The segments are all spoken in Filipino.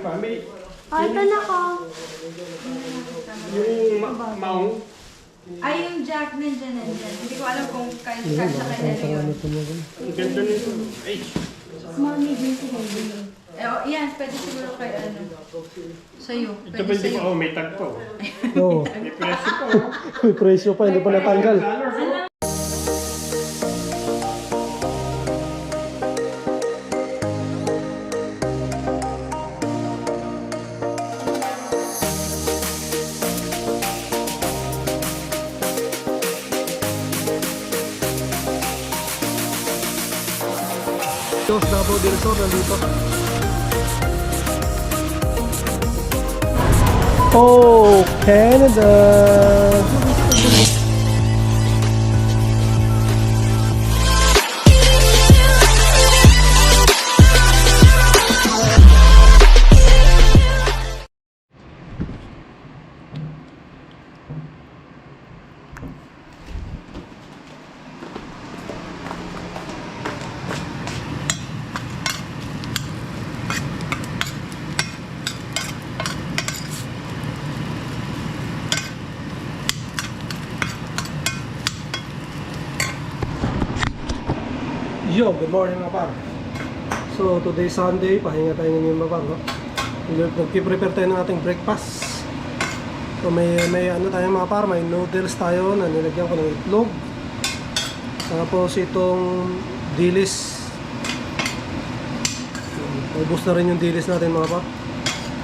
pa. May... Ito na ko. Yung maong. Ay, yung jack nandyan. Hindi ko alam kung kaya sa kanya yun. Ang ganda nito. Ay, Small, medium, heavy. Yan, pwede siguro kay ano. Sa'yo. ito ba hindi pa? Oh, may tag pa. Oo. May presyo pa. May presyo pa, hindi pa natanggal. Dos Davao del Sur nandito. Oh, Canada! Yo, good morning mga par. So, today Sunday, pahinga tayo ngayon mga par, no? Nag-prepare tayo ng ating breakfast. So, may ano tayo mga par, may noodles tayo na nilagyan ko ng itlog. Tapos itong dilis. Ubus na rin yung dilis natin mga par.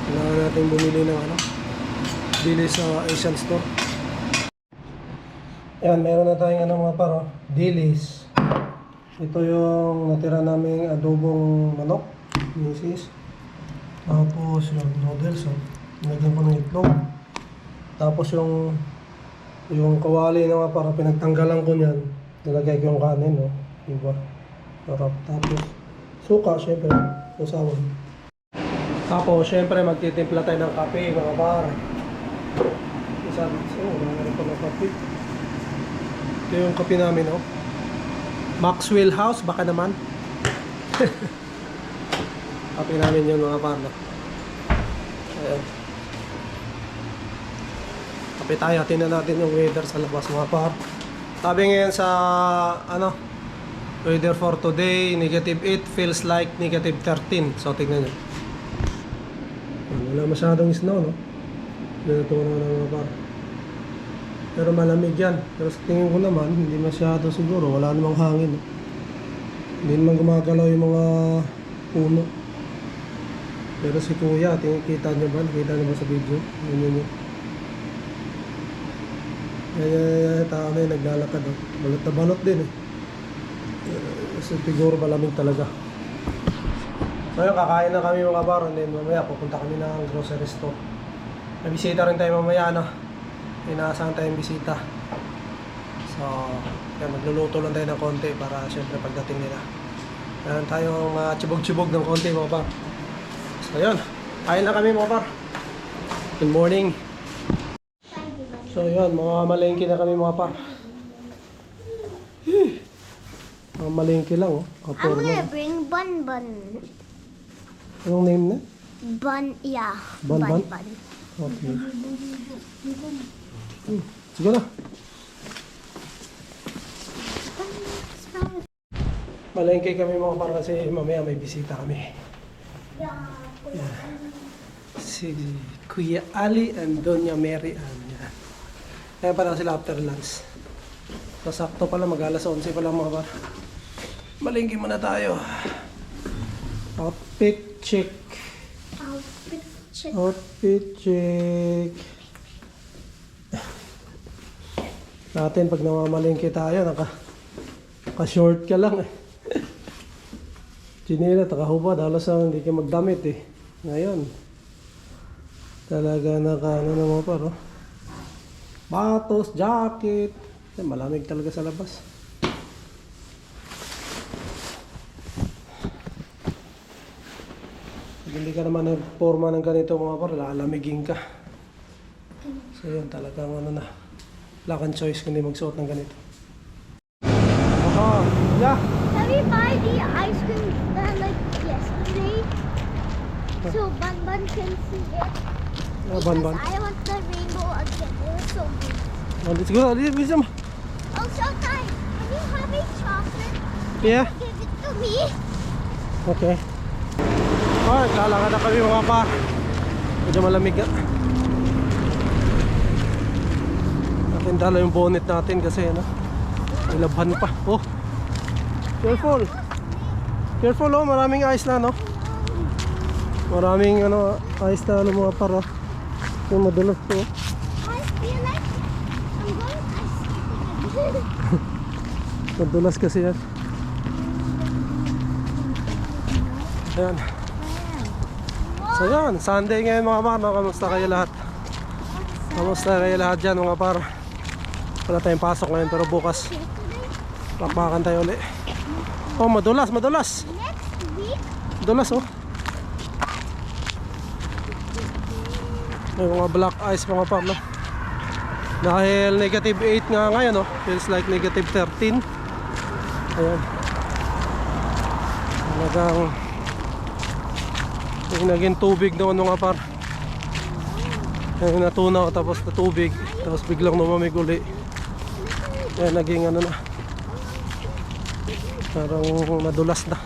Kailangan natin bumili ng ano, dilis sa Asian store. Ayan, meron na tayong ano mga par, oh, dilis. Ito yung natira naming adobong manok, misis. Tapos yung noodles, nilagyan ko ng itlog. Tapos yung kawali na para pinagtanggalan ko niyan, nilagay ko yung kanin, no? Diba? Sarap. Tapos suka, syempre, usawan. Tapos syempre magtitimpla tayo ng kape, mga par. Wala rin pa ng kape. Ito yung kape namin, no? Maxwell House, baka naman. Kape namin yun mga par, no? Ayan. Kape tayo, tingnan natin yung weather sa labas mga par. Sabi ngayon sa ano, weather for today, -8 feels like -13. So tingnan nyo. Wala masyadong snow, no? Natuwa naman mga par. Pero malamig yan. Pero sa tingin ko naman, hindi masyado siguro. Wala namang hangin. Hindi naman gumagalaw yung mga puno. Pero si Kuya, kita nyo ba? Nakita nyo ba sa video? Yun. Tao na yun, naglalakad. Oh. Balot na balot din eh. Kasi siguro malamig talaga. So yun, kakain na kami mga bar. And then mamaya pupunta kami ng grocery store. May bisita rin tayo mamaya, no? Inaasahan tayong bisita. So, yan, magluluto lang tayo ng konti para syempre pagdating nila. Meron tayong chibog-chibog ng konti mga par. So, yun. Kain na kami mga par. Good morning. So, yun. Mga malengke na kami mga par. Mga malengke lang, oh. I'm gonna bring Bun Bun. Anong name na? Bun, yeah. Bun Bun? Okay. Sige na. Malengke kami mga par kasi mamaya may bisita kami. Yeah. Si Kuya Ali and Doña Mary Ann. Yan. Kaya pa lang sila after lunch. So, sakto pala, mag-alas 11 pa lang mga par. Malengke muna tayo. Outfit check. Outfit check. Natin pag namamalingki tayo, naka-short ka lang eh. Chinela, takahubad, halos hindi ka magdamit eh. Ngayon, talaga ano naman pa, no? Batos, jacket. Malamig talaga sa labas. Pag hindi ka naman nagporma ng ganito mga par, lalamigin ka. So yun, talagang ano na. Wala kang choice kundi magsuot ng ganito. Aha, yeah. Let me buy the ice cream that I like yesterday. So Bun can see it. Ban. I want the rainbow again. It was so big. Oh, let's go. Bisa mo. Oh, Showtime. Can you have a chocolate? Yeah. Give it to me. Okay. Oh, naglalakad na kami mga pa. Medyo malamig nga. Natin dala yung bonnet natin kasi ano, may labhan pa. Oh, careful. Careful oh, maraming ice na no. Maraming ano, ice na ano mga para. Yung madulas to. I feel like I'm going ice skating again. Madulas kasi yan. Ayan. So yan, Sunday ngayon mga par, no? Kamusta kayo lahat? Kamusta kayo lahat dyan mga par? Wala tayong pasok ngayon pero bukas pakpakan tayo ulit. Oh, madulas. Next week, Madulas oh. May mga black ice mga par, no? Dahil negative 8 nga ngayon, no? Feels like negative 13. Ayan. Talagang yung naging tubig noon mga par. Yung natunaw tapos na tubig, tapos biglang lumamig uli. Kaya naging ano na, parang madulas na.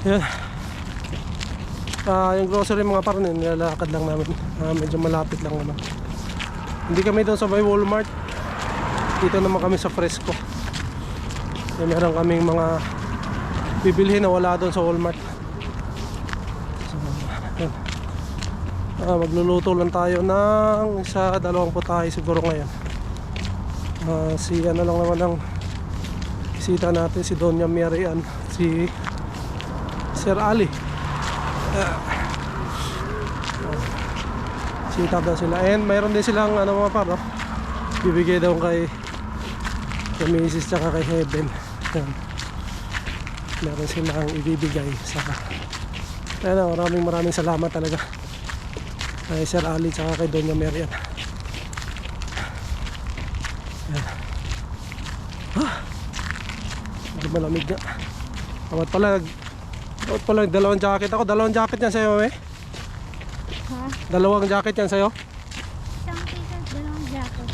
Yan. Yung grocery mga par, nilalakad lang namin. Medyo malapit lang naman. Hindi kami doon sa may Walmart. Dito naman kami sa Fresco. Meron kaming mga bibilhin na wala doon sa Walmart. So, magluluto lang tayo ng isa, dalawang putahe siguro ngayon. Si ano lang naman ang bisita natin, si Doña Mary Ann, si Sir Ali. Sita daw sila. And mayroon din silang ano mga par, no? Bibigay daw kay Mrs. tsaka kay Heaven. Yan. Meron silang ibibigay sa ano, maraming salamat talaga kay Sir Ali tsaka kay Doña Mary Ann. Yan. Medyo malamig nga. Dapat pala dalawang jacket ako. Dalawang jacket yan sa'yo, mami? huh? Dalawang jacket yan sa'yo? Isang t-shirt, dalawang jacket.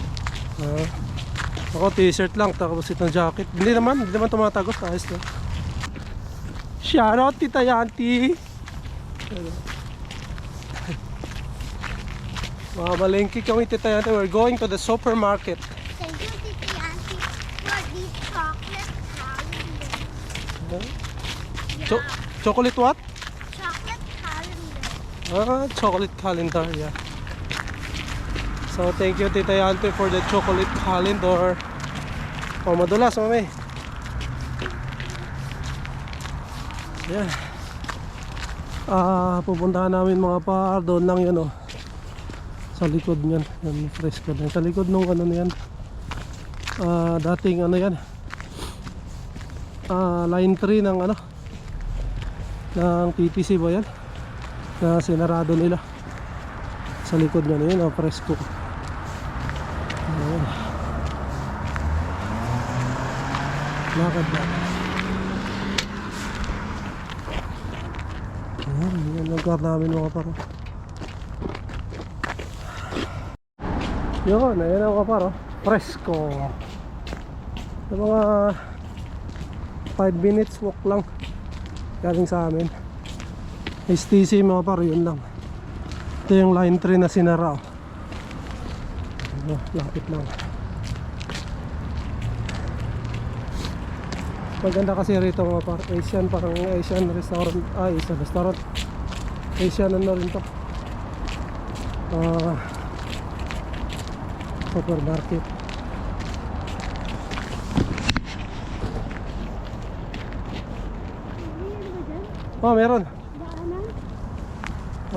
Ako t-shirt lang tapos itong jacket. Hindi naman tumatagos. Ayos lang. Shoutout Tita Yanti. Mga malengke kami Tita Yanti. We're going to the supermarket. Thank you, Titi Auntie, for the chocolate calendar. Chocolate what? Chocolate calendar. Chocolate calendar, yeah. So thank you Tita Yanti for the chocolate calendar. Oh, madulas mami. Yan. Pupuntahan namin mga par, doon lang yan oh. Sa likod niyan, yan Fresco din. Sa likod nung ano na yan. Dating ano yan. Line 3 ng ano, ng TTC ba yan? Na sinarado nila. Sa likod niyan yun, Fresco. Ayan. Lakad na. Ayan, yan ang lugar namin mga paro. Yun, ayan ang mga paro. Fresco. Sa mga 5 minutes walk lang galing sa amin. STC mga paro, yun lang. Ito yung line 3 na sinara. Lapit lang. Maganda kasi rito mga par, Asian, parang Asian restaurant. Asian restaurant, Asian ano rin to, supermarket. Oh, meron. Daanan?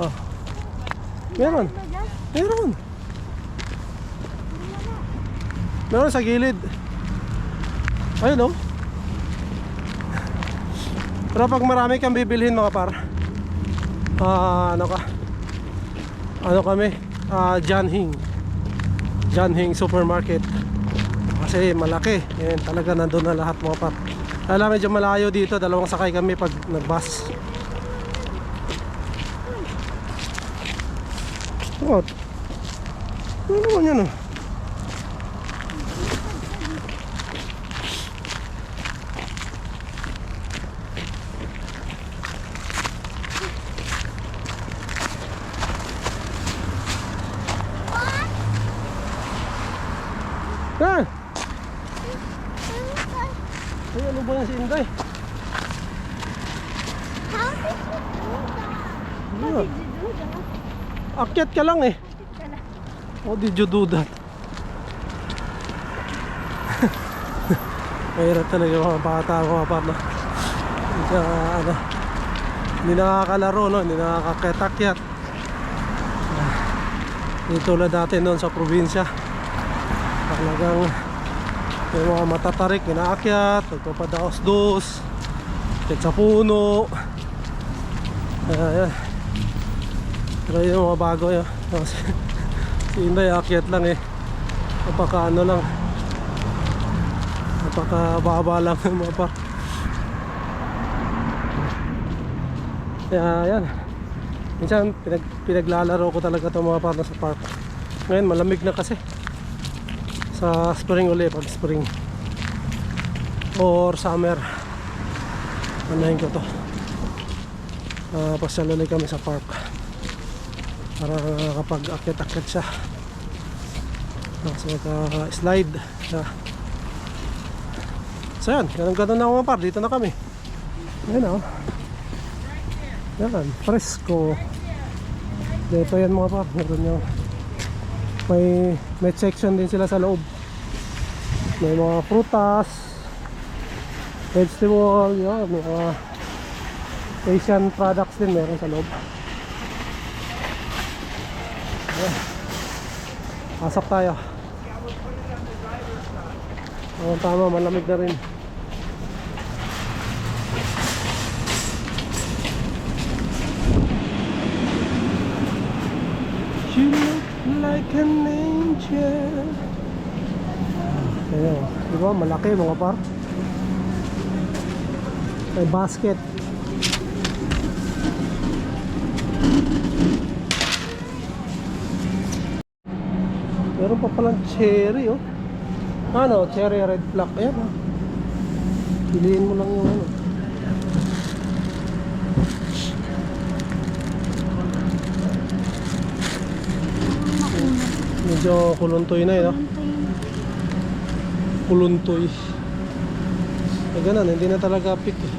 Oh, meron. Meron. Meron sa gilid. Ayun oh. Pero pag marami kang bibilhin mga par, ano kami, John Hing Supermarket. Kasi malaki. Yan, talaga nandun na lahat mga par. Alam, medyo malayo dito, dalawang sakay kami pag nag-bus. What? Ano naman yan, oh? Ah! Ay, ano ba yan si Inday? How did you do that? Ah, akyat ka lang eh. How did you do that? Mahirap talaga mga bata, mga partner. Hindi nakakalaro, no? Hindi nakakakyat-akyat. Hindi tulad natin noon sa probinsya. Talagang yung mga matatarik, inaakyat, nagpapadaos-dos, akyat sa puno. Ayan. Pero yung mga bago yun, si Inday akyat lang eh. Napaka ano lang, napakababa lang yung mga pa. Kaya yan, minsan pinaglalaro ko talaga itong mga parna sa park. Ngayon malamig na kasi. Sa spring ulit, pag spring or summer, anahin ko to. Pasyal ulit kami sa park para kapag akyat-akyat siya, so slide siya. So yan, ganun na mga par, dito na kami. Ayan o, yan, presko dito yan mga par. Meron yung may section din sila sa loob. May mga prutas, vegetable, yun, may mga Asian products din meron sa loob. Ayan. Pasok tayo. Tama, malamig na rin. You look like an angel. Ayan, diba? Malaki mga par. May basket. Meron pa palang cherry, oh. Ano? Cherry red black. Ayan, oh. Piliin mo lang yung ano. Medyo kuluntoy na yun, oh. Kuluntoy. Ay ganun, hindi na talaga pick eh.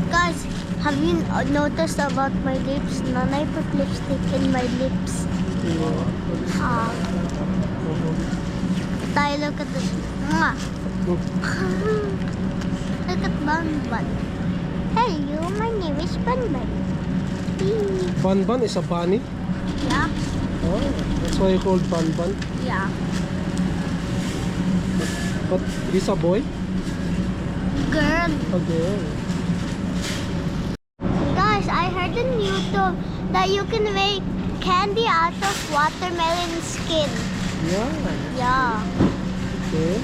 Guys, have you noticed about my lips? Nanay put lipstick in my lips. Tayo, look at this. Mwah. Look at Bun Bun. Hello, my name is Bun Bun. Bun Bun is a bunny? Yeah, Oh, that's why you called Bun Bun. yeah. But he's a boy? Girl. A girl. Guys, I heard on YouTube that you can make candy out of watermelon skin. Yeah. Yeah. Okay.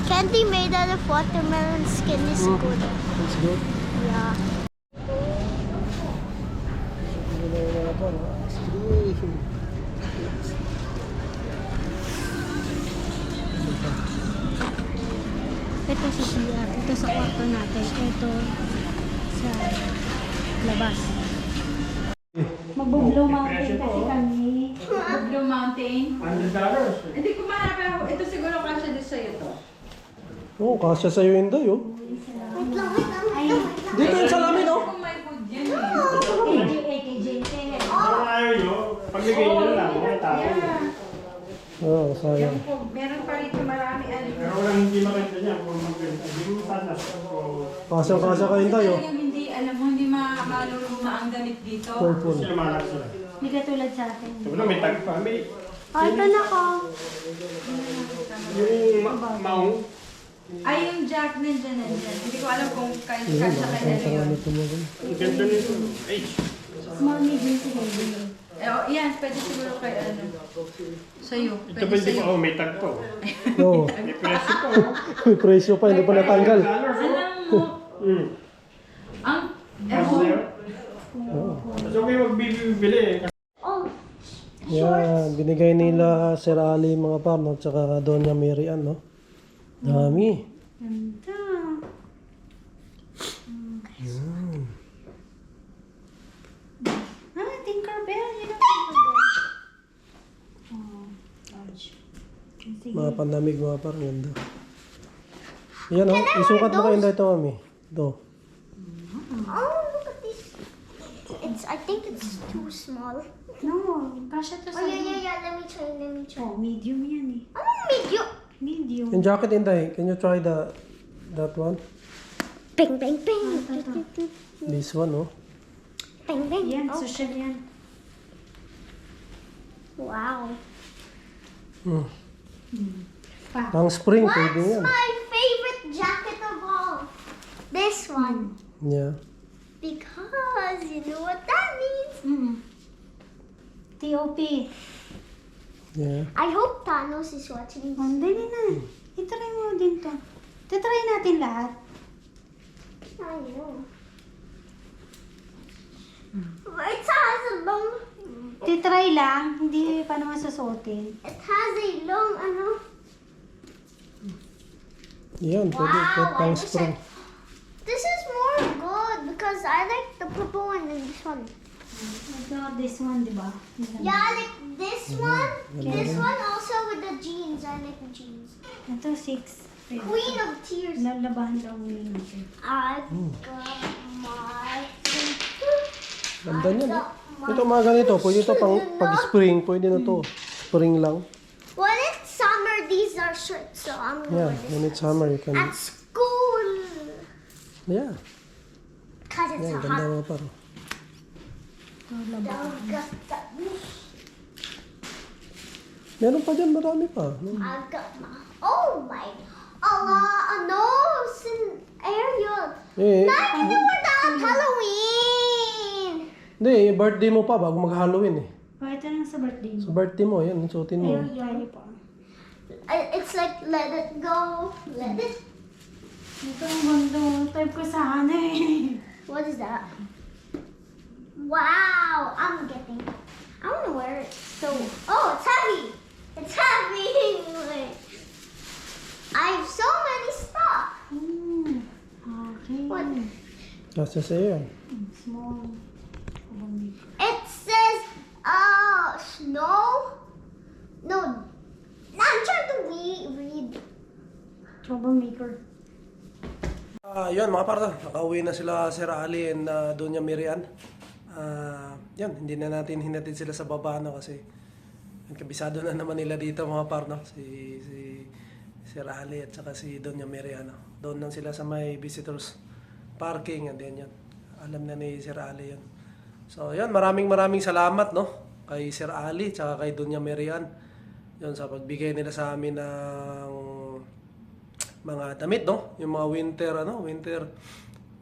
Candy made out of watermelon skin is good. That's good. Yeah. Ito sa CR, ito sa kwarto natin, ito sa labas. Magbo-Blue Mountain kasi kami. Blue Mountain. $100. Hindi ko mahanap ako. Ito siguro kasya din sa'yo to. Oh, kasya sa'yo Inday, oh. Dito yung salamin, oh. Kung may food yan eh. AKJ. Kung ayaw nyo, pagbigay nyo na lang, mga tao. Oh, sayang. Yan po, meron pa rito marami ano. Pero walang hindi maganda niya kung maganda. Hindi mo sana. Kasya ka Inday, oh. Yung hindi, alam mo, hindi maluluma ang damit dito. Purple. Sila malak sila. Hindi katulad sa akin. Sabi na may tag pa. May Oh, ito na ko. yung maong. Ay, yung jack nandyan. Hindi ko alam kung kasya kanya na yun. Ang ganda nito. Ay, Small, medium, to heavy. Eh, oh, yan, pwede siguro kay ano. Sa'yo. ito pwede pa. Oh, may tag pa. Oh. Oo. May presyo pa. Oh. May presyo pa, hindi pa natanggal. Alam mo, Hmm. ang, Kasi, ewan, So kayo magbibili eh. Oh, Yan, binigay nila Sir Ali mga parno, tsaka Doña Mary Ann, no? Dami. Ganda. Tinkerbell. You know Tinkerbell? Oh, large. Sige. Mga panlamig, mga parno, ganda. Yan, oh. Isukat mo kayo ito, mami. Ito. oh, look at this. I think it's too small. No, kasha to Oh, sa... yeah. Let me try. Oh, medium yan eh. I want medium. Medium. Yung jacket, Inday, can you try that one? Bang, bang, bang. This one, oh. Bang, bang. Yan, Oh, social yan. wow. Hmm. Pa. Pang spring, What's pwede yan. my favorite jacket of all? This one. Yeah. Because you know what that means. TOP. Yeah. I hope Thanos is watching. Oh, dali na. Itry mo din to. Titry natin lahat. I know. It has a long. Titry lang. Hindi pa naman susuotin. It has a long. Ano? Yan, pwede. Wow, Pwede I pang wish spring. This is more good because I like the purple one and this one. Ito, this one, di ba? Yeah, I like this one. This one also with the jeans. I like the jeans. Ito, 6. Queen of Tears. Lalabahan daw ngayon natin. I got my. Ganda niyan, eh. Ito mga ganito, pwede ito pang pag-spring, pwede na to. Spring lang. When it's summer, these are shirts, so I'm gonna Yeah, wear this when it's summer, you can... at school. Yeah, Cause it's yan, hot. ganda mga paro. Meron pa dyan, marami pa. I got my. Oh my. Allah, no, Ariel. Eh, Not anymore that Halloween. hindi, birthday mo pa bago mag-Halloween eh. Oh, ito lang sa birthday mo. Sa birthday mo, yan, suotin mo. Ayun pa. It's like let it go, let it. Ito ang ganda. Type ko sana eh. What is that? Wow, I'm getting. I want to wear it. So, oh, it's heavy. It's heavy. I have so many stuff. Okay. What? Kasi sa'yo yan. Small. It says, snow. No, I'm trying to read. Troublemaker. Yun mga parto, nakauwi na sila Sir Ali and Doña Mary Ann. Yun, hindi na natin hinatid sila sa baba no, kasi kabisado na naman nila dito mga parto, si Sir Ali at saka si Doña Mary Ann. Doon lang sila sa may visitors parking and then yun. Alam na ni Sir Ali yun. So yun, maraming salamat no kay Sir Ali at saka kay Doña Mary Ann. Yun, sa pagbigay nila sa amin ng mga damit no, yung mga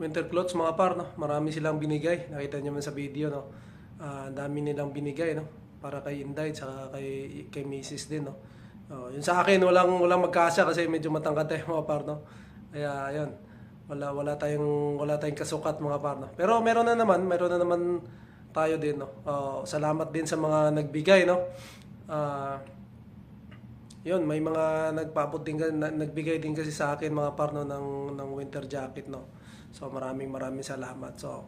winter clothes mga par no. Marami silang binigay. Nakita niyo man sa video no. Dami nilang binigay no para kay Inday at kay Mrs. din no. Yun sa akin walang magkasya kasi medyo matangkad tayo mga par no. Kaya ayun. Wala tayong kasukat mga par no. Pero meron na naman tayo din no. Salamat din sa mga nagbigay no. Yun, may mga nagpaabot din nagbigay din kasi sa akin mga parno ng winter jacket no. So maraming salamat. So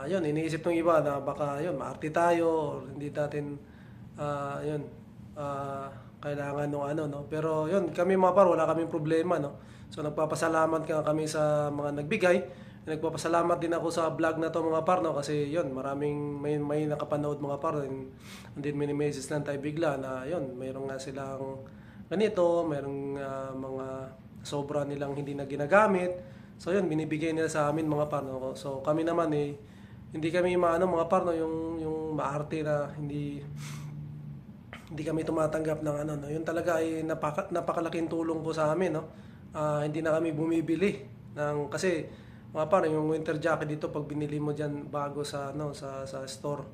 yun, iniisip ng iba na baka yun maarte tayo or hindi natin kailangan ng ano no. Pero yun, kami mga par wala kaming problema no. So nagpapasalamat kami sa mga nagbigay. Nagpapasalamat din ako sa vlog na to mga par no, kasi yun, may nakapanood mga par and then mini-message lang tayo bigla na yun, mayroong nga silang ganito, mayroong mga sobra nilang hindi na ginagamit. So yun, binibigay nila sa amin mga par no. So kami naman hindi kami mga par no, yung maarte na hindi kami tumatanggap ng ano no. Yun talaga ay napakalaking tulong po sa amin no. Hindi na kami bumibili kasi mga par, yung winter jacket dito pag binili mo diyan bago sa store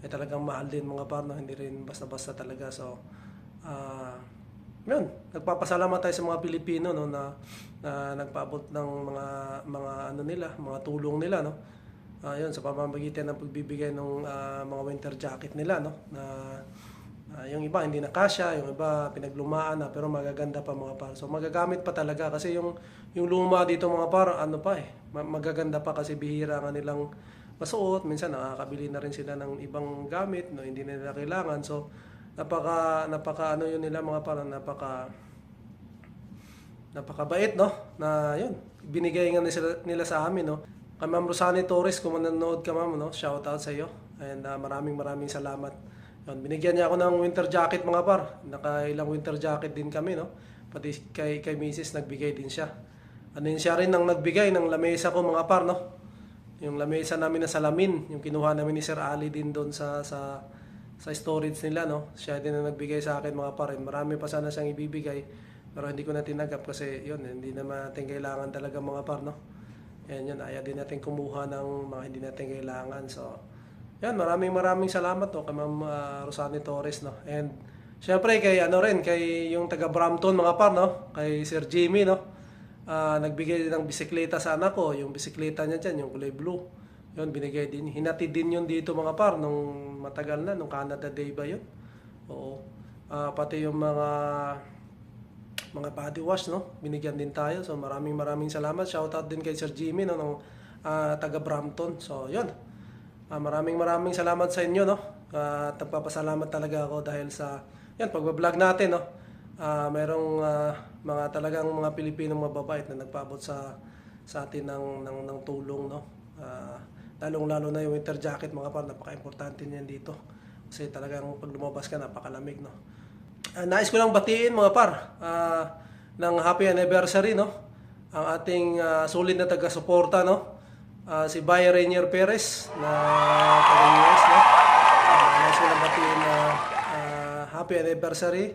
ay talagang mahal din mga par, no? Hindi rin basta-basta talaga. So yun, nagpapasalamat tayo sa mga Pilipino no na nagpaabot ng mga ano nila, mga tulong nila no. Yun, sa pamamagitan ng pagbibigay ng mga winter jacket nila, no? Na yung iba hindi na kasya, yung iba pinaglumaan na, pero magaganda pa mga par. So magagamit pa talaga kasi yung luma dito mga par, ano pa magaganda pa kasi bihira nga nilang masuot. Minsan nakakabili na rin sila ng ibang gamit, no, hindi na nila kailangan. So napaka ano yun nila mga par, napakabait, no? Na yun, binigay nga nila sa amin, no? Kay Ma'am Rosani Torres, kung manonood ka ma'am, no? Shout out sa iyo. And maraming salamat. Yun, binigyan niya ako ng winter jacket mga par. Nakailang winter jacket din kami, no? Pati kay Mrs. nagbigay din siya. Ano yun, siya rin ang nagbigay ng lamesa ko mga par, no? Yung lamesa namin na salamin, yung kinuha namin ni Sir Ali din doon sa storage nila, no? Siya din ang nagbigay sa akin mga par. Marami pa sana siyang ibibigay, pero hindi ko na tinanggap kasi yun, hindi na natin kailangan talaga mga par, no? Yan, ayaw din natin kumuha ng mga hindi natin kailangan. So, yan, maraming salamat, no, kay Ma'am Rosani Torres, no. And syempre kay kay yung taga Brampton mga par, no, kay Sir Jimmy, no. Nagbigay din ng bisikleta sa anak ko, yung bisikleta niya diyan, yung kulay blue. Yun, binigay din. Hinatid din yun dito mga par nung matagal na, nung Canada Day ba yun? Oo. Pati yung mga body wash, no, binigyan din tayo. So maraming salamat. Shout out din kay Sir Jimmy, no, ng taga Brampton. So yun, maraming salamat sa inyo, no. At nagpapasalamat talaga ako dahil sa yan pagba-vlog natin, no. Merong mga talagang mga Pilipinong mababait na nagpaabot sa atin ng tulong, no. Lalong-lalo na yung winter jacket mga par, napaka-importante niyan dito. Kasi talagang pag lumabas ka napakalamig, no. Nais ko lang batiin mga par ng happy anniversary, no, ang ating solid na taga-suporta, no, si Bay Rainier Perez na taga-US, no. Nais ko lang batiin happy anniversary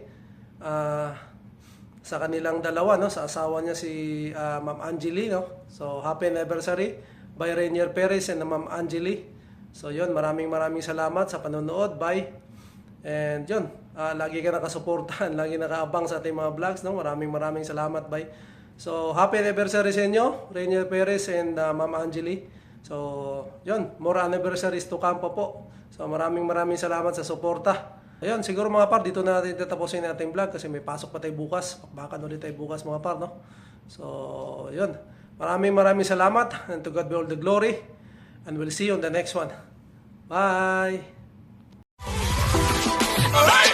sa kanilang dalawa, no, sa asawa niya si Ma'am Angeli, no. So happy anniversary Bay Rainier Perez and Ma'am Angeli. So yun, maraming salamat sa panonood. Bye. And yun, lagi ka nakasuportahan, lagi nakaabang sa ating mga vlogs, no? Maraming salamat, bye. So, happy anniversary sa inyo, Rainier Perez and Ma'am Angeli. So, yun, more anniversaries to come pa po. So, maraming salamat sa suporta. Ayun, siguro mga par, dito na natin tatapusin natin vlog kasi may pasok pa tayo bukas. Bakbakan ulit tayo bukas mga par, no? So, yun. Maraming salamat, and to God be all the glory. And we'll see you on the next one. Bye! Alright.